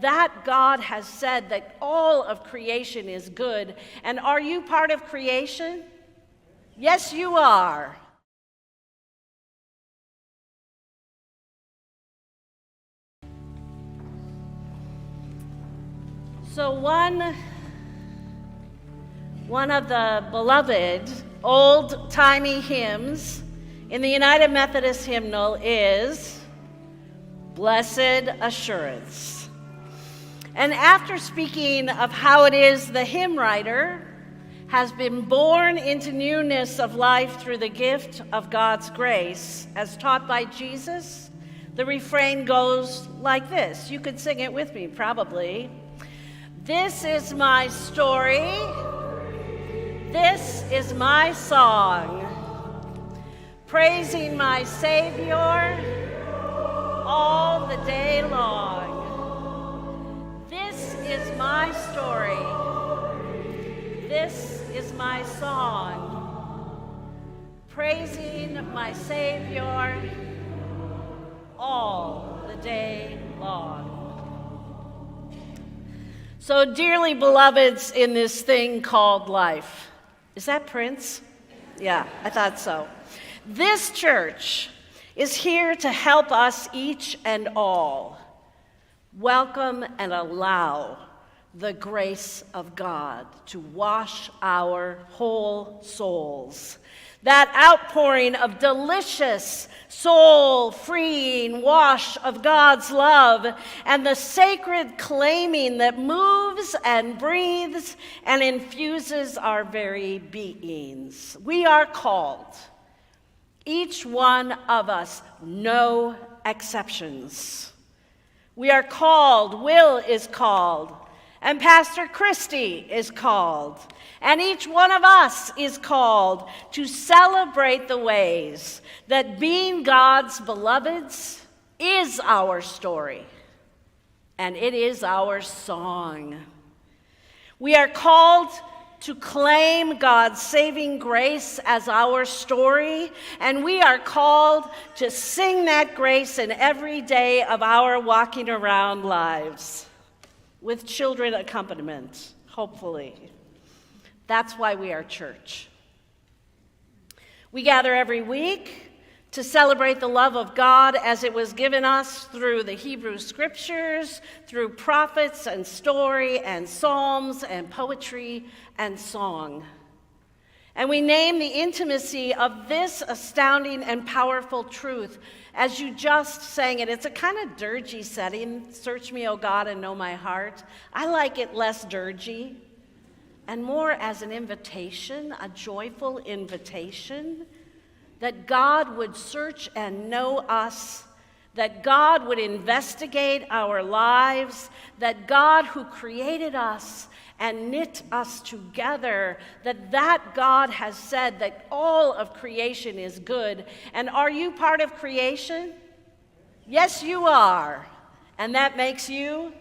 that God has said that all of creation is good. And are you part of creation? Yes, you are. So one of the beloved old-timey hymns in the United Methodist hymnal is Blessed Assurance. And after speaking of how it is the hymn writer has been born into newness of life through the gift of God's grace, as taught by Jesus, the refrain goes like this. You could sing it with me, probably. This is my story. This is my song, praising my Savior all the day long. This is my story. This is my song, praising my Savior all the day long. So dearly beloveds in this thing called life. Is that Prince? Yeah, I thought so. This church is here to help us each and all welcome and allow the grace of God to wash our whole souls. That outpouring of delicious, soul-freeing wash of God's love and the sacred claiming that moves and breathes and infuses our very beings. We are called, each one of us, no exceptions. We are called, Will is called, and Pastor Christy is called. And each one of us is called to celebrate the ways that being God's beloveds is our story, and it is our song. We are called to claim God's saving grace as our story, and we are called to sing that grace in every day of our walking around lives, with children accompaniment, hopefully. That's why we are church. We gather every week to celebrate the love of God as it was given us through the Hebrew Scriptures, through prophets and story and psalms and poetry and song. And we name the intimacy of this astounding and powerful truth as you just sang it. It's a kind of dirgy setting, search me, O God, and know my heart. I like it less dirgy and more as an invitation, a joyful invitation, that God would search and know us, that God would investigate our lives, that God who created us and knit us together, that God has said that all of creation is good. And are you part of creation? Yes, you are. And that makes you?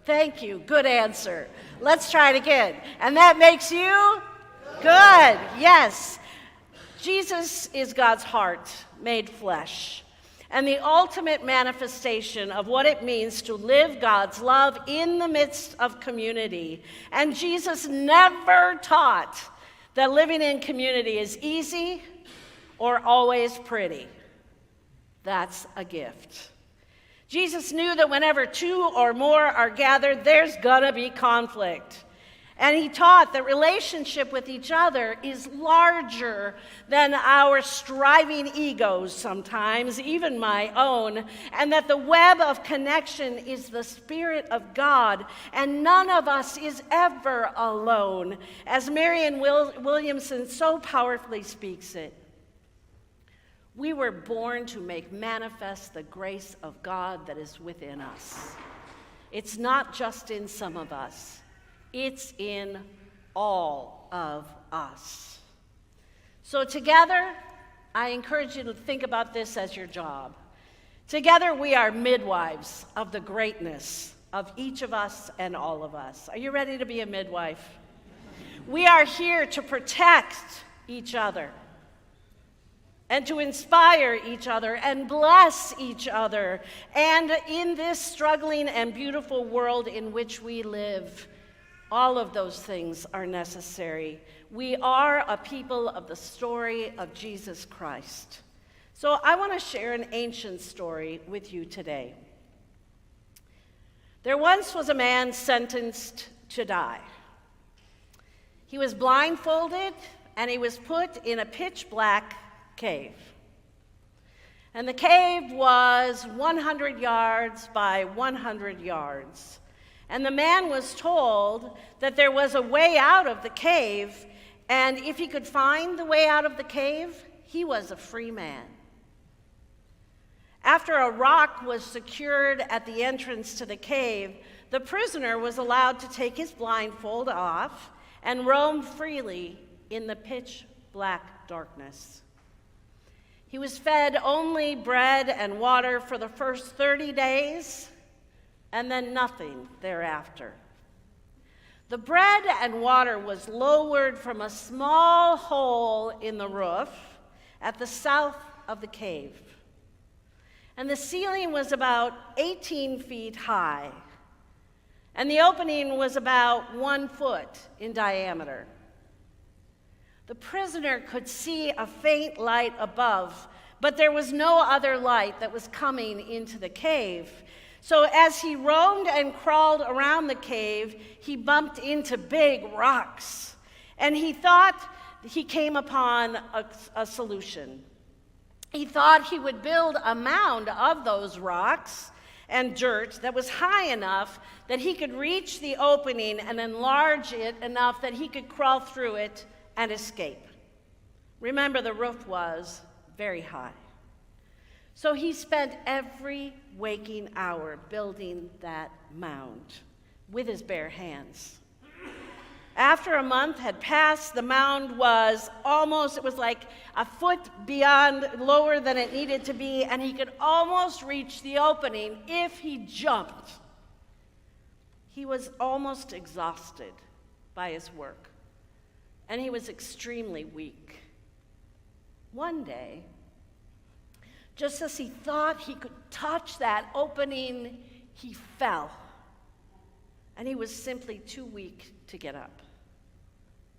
Thank you. Good answer. Let's try it again. And that makes you? Good. Yes. Jesus is God's heart made flesh, and the ultimate manifestation of what it means to live God's love in the midst of community. And Jesus never taught that living in community is easy or always pretty. That's a gift. Jesus knew that whenever two or more are gathered, there's gonna be conflict. And he taught that relationship with each other is larger than our striving egos sometimes, even my own, and that the web of connection is the Spirit of God, and none of us is ever alone, as Marian Williamson so powerfully speaks it. We were born to make manifest the grace of God that is within us. It's not just in some of us. It's in all of us. So together, I encourage you to think about this as your job. Together, we are midwives of the greatness of each of us and all of us. Are you ready to be a midwife? We are here to protect each other, and to inspire each other and bless each other. And in this struggling and beautiful world in which we live, all of those things are necessary. We are a people of the story of Jesus Christ. So I want to share an ancient story with you today. There once was a man sentenced to die. He was blindfolded and he was put in a pitch black cave. And the cave was 100 yards by 100 yards. And the man was told that there was a way out of the cave, and if he could find the way out of the cave, he was a free man. After a rock was secured at the entrance to the cave, the prisoner was allowed to take his blindfold off and roam freely in the pitch black darkness. He was fed only bread and water for the first 30 days, and then nothing thereafter. The bread and water was lowered from a small hole in the roof at the south of the cave. And the ceiling was about 18 feet high, and the opening was about 1 foot in diameter. The prisoner could see a faint light above, but there was no other light that was coming into the cave. So as he roamed and crawled around the cave, he bumped into big rocks, and he thought he came upon a solution. He thought he would build a mound of those rocks and dirt that was high enough that he could reach the opening and enlarge it enough that he could crawl through it and escape. Remember, the roof was very high. So he spent every waking hour building that mound with his bare hands. After a month had passed, the mound was like a foot beyond, lower than it needed to be, and he could almost reach the opening if he jumped. He was almost exhausted by his work, and he was extremely weak. One day, just as he thought he could touch that opening, he fell, and he was simply too weak to get up.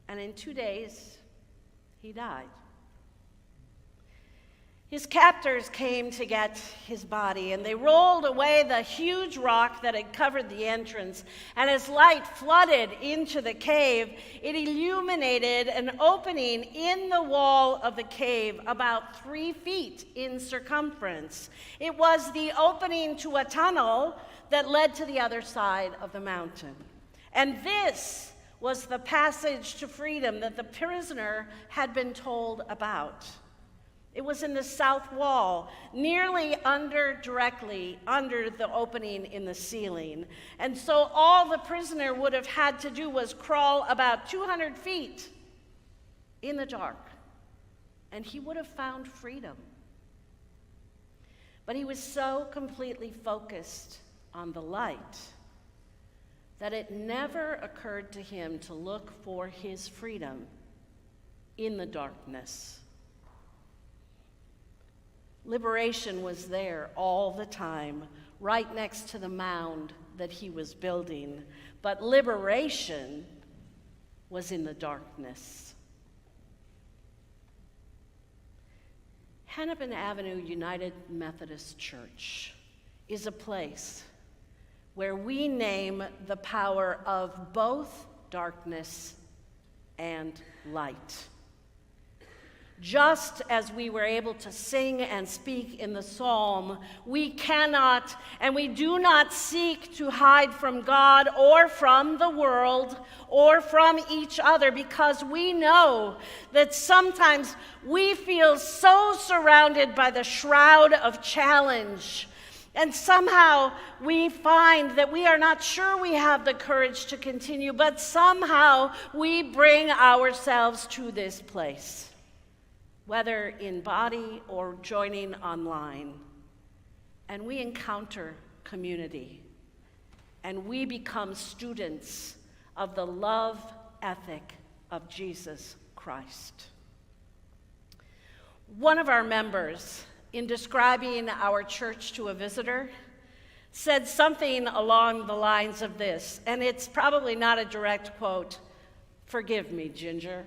And in 2 days, he died. His captors came to get his body, and they rolled away the huge rock that had covered the entrance. And as light flooded into the cave, it illuminated an opening in the wall of the cave about 3 feet in circumference. It was the opening to a tunnel that led to the other side of the mountain. And this was the passage to freedom that the prisoner had been told about. It was in the south wall, directly under the opening in the ceiling. And so all the prisoner would have had to do was crawl about 200 feet in the dark, and he would have found freedom. But he was so completely focused on the light that it never occurred to him to look for his freedom in the darkness. Liberation was there all the time, right next to the mound that he was building. But liberation was in the darkness. Hennepin Avenue United Methodist Church is a place where we name the power of both darkness and light. Just as we were able to sing and speak in the psalm, we cannot and we do not seek to hide from God or from the world or from each other, because we know that sometimes we feel so surrounded by the shroud of challenge, and somehow we find that we are not sure we have the courage to continue, but somehow we bring ourselves to this place, whether in body or joining online, and we encounter community, and we become students of the love ethic of Jesus Christ. One of our members, in describing our church to a visitor, said something along the lines of this, and it's probably not a direct quote, "Forgive me, Ginger."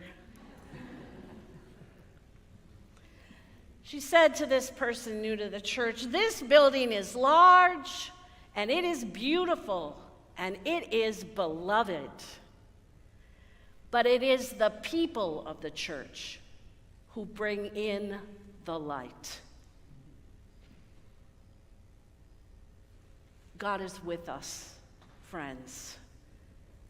She said to this person new to the church, "This building is large, and it is beautiful, and it is beloved. But it is the people of the church who bring in the light." God is with us, friends.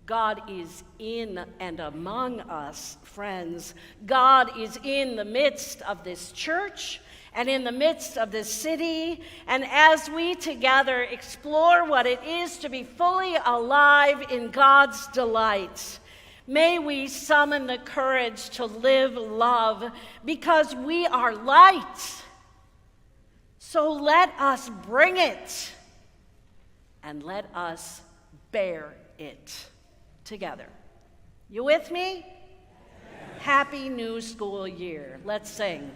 God is in and among us, friends. God is in the midst of this church and in the midst of this city. And as we together explore what it is to be fully alive in God's delight, may we summon the courage to live love because we are light. So let us bring it and let us bear it together. You with me? Happy new school year. Let's sing.